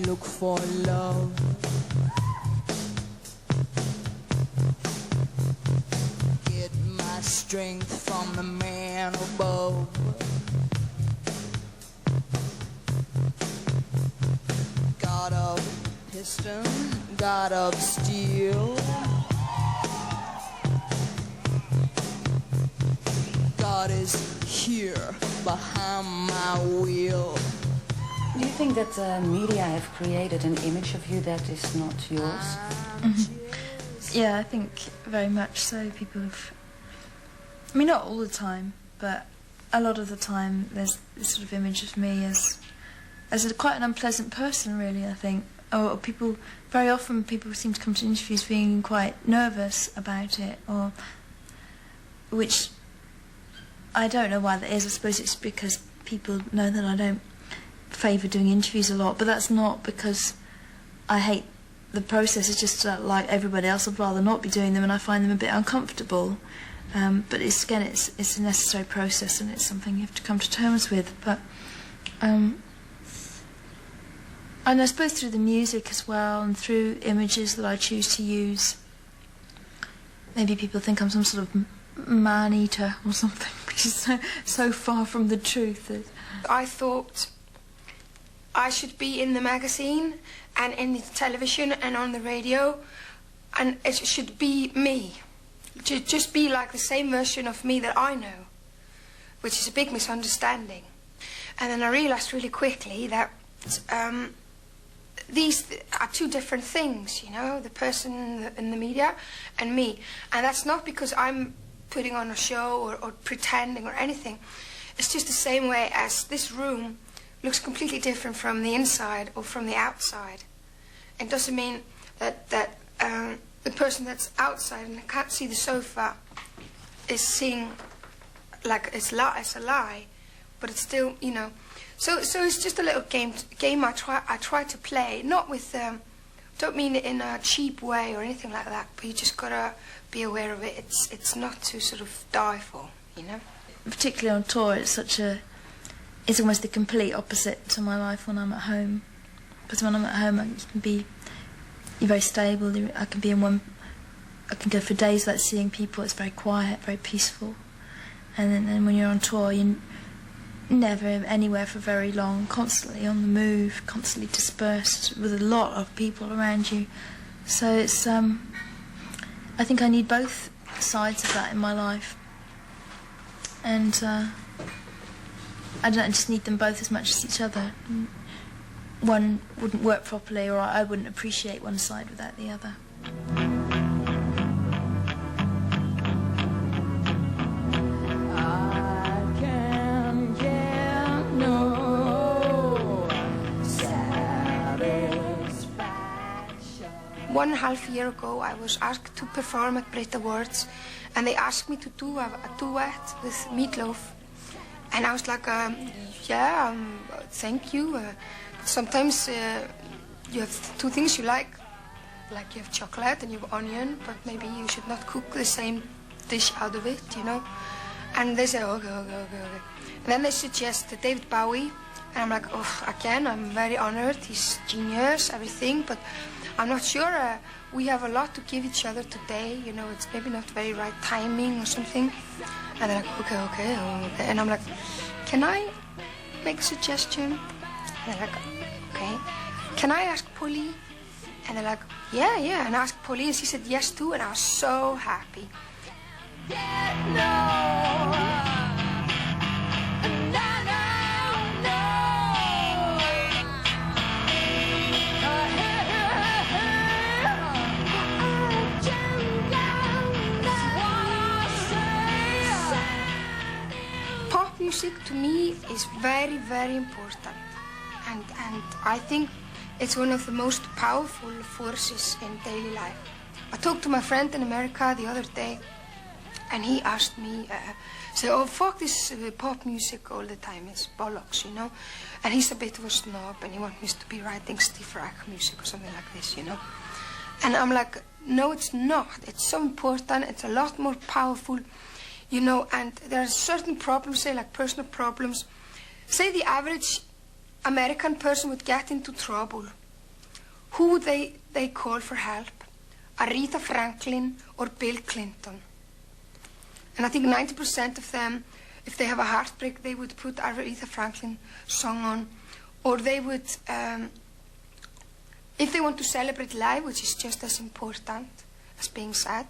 look for love. Get my strength from the man above. God of piston, God of steel. God is here behind my wheel. Do you think that the media have created an image of you that is not yours? Yeah, I think very much so. People have... I mean, not all the time, but a lot of the time there's this sort of image of me as quite an unpleasant person, really, I think. Or people... Very often people seem to come to interviews feeling quite nervous about it, or... Which... I don't know why that is. I suppose it's because people know that I don't favour doing interviews a lot, but that's not because I hate the process. It's just like everybody else, I'd rather not be doing them, and I find them a bit uncomfortable. But it's a necessary process, and it's something you have to come to terms with. But and I suppose through the music as well, and through images that I choose to use, maybe people think I'm some sort of man-eater or something, which is so far from the truth. I thought I should be in the magazine and in the television and on the radio, and it should be me. Just be like the same version of me that I know, which is a big misunderstanding. And then I realized really quickly that these are two different things, you know, the person in the media and me. And that's not because I'm putting on a show or pretending or anything. It's just the same way as this room looks completely different from the inside or from the outside. It doesn't mean that the person that's outside and can't see the sofa is seeing like it's a lie, but it's still, you know. So it's just a little game I try to play, not with don't mean it in a cheap way or anything like that, but you just gotta be aware of it. It's not to sort of die for, you know. Particularly on tour, it's almost the complete opposite to my life when I'm at home. Because when I'm at home, you're very stable. I can go for days without seeing people. It's very quiet, very peaceful. And then when you're on tour, you're never anywhere for very long, constantly on the move, constantly dispersed with a lot of people around you. So it's, I think I need both sides of that in my life. And I just need them both as much as each other. One wouldn't work properly, or I wouldn't appreciate one side without the other. One half year ago, I was asked to perform at Brit Awards, and they asked me to do a duet with Meatloaf. And I was like, yeah, thank you. Sometimes you have two things you like you have chocolate and you have onion, but maybe you should not cook the same dish out of it, you know. And they say, okay. And then they suggest David Bowie, and I'm like, oh, again, I'm very honored. He's genius, everything, but I'm not sure. We have a lot to give each other today, you know. It's maybe not very right timing or something. And they're like, okay. And I'm like, can I make a suggestion? And they're like, okay. Can I ask Polly? And they're like, yeah. And I asked Polly, and she said yes too, and I was so happy. Pop music to me is very, very important, and I think it's one of the most powerful forces in daily life. I talked to my friend in America the other day, and he asked me, oh, fuck this pop music all the time, it's bollocks, you know? And he's a bit of a snob, and he wants me to be writing Steve Reich music or something like this, you know? And I'm like, no, it's not. It's so important, it's a lot more powerful, you know, and there are certain problems, say, like personal problems. Say the average American person would get into trouble who would they call for help? Aretha Franklin or Bill Clinton? And I think 90% of them, if they have a heartbreak, they would put Aretha Franklin song on, or they would, if they want to celebrate life, which is just as important as being sad,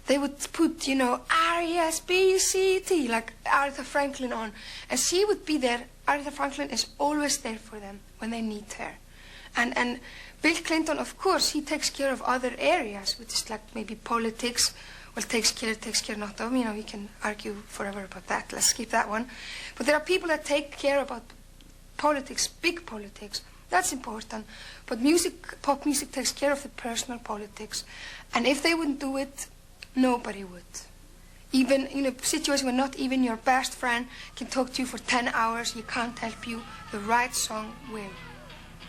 they would put, you know, R-E-S-B-C-T, like Aretha Franklin on, and she would be there. Aretha Franklin is always there for them when they need her. And Bill Clinton, of course, he takes care of other areas, which is like maybe politics. Well, takes care not of. You know, we can argue forever about that. Let's skip that one. But there are people that take care about politics, big politics. That's important. But music, pop music, takes care of the personal politics. And if they wouldn't do it, nobody would. Even in a situation where not even your best friend can talk to you for 10 hours, he can't help you, the right song will.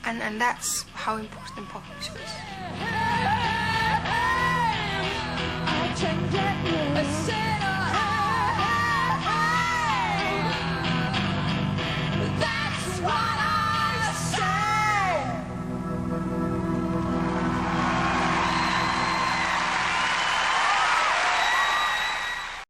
And that's how important pop music is.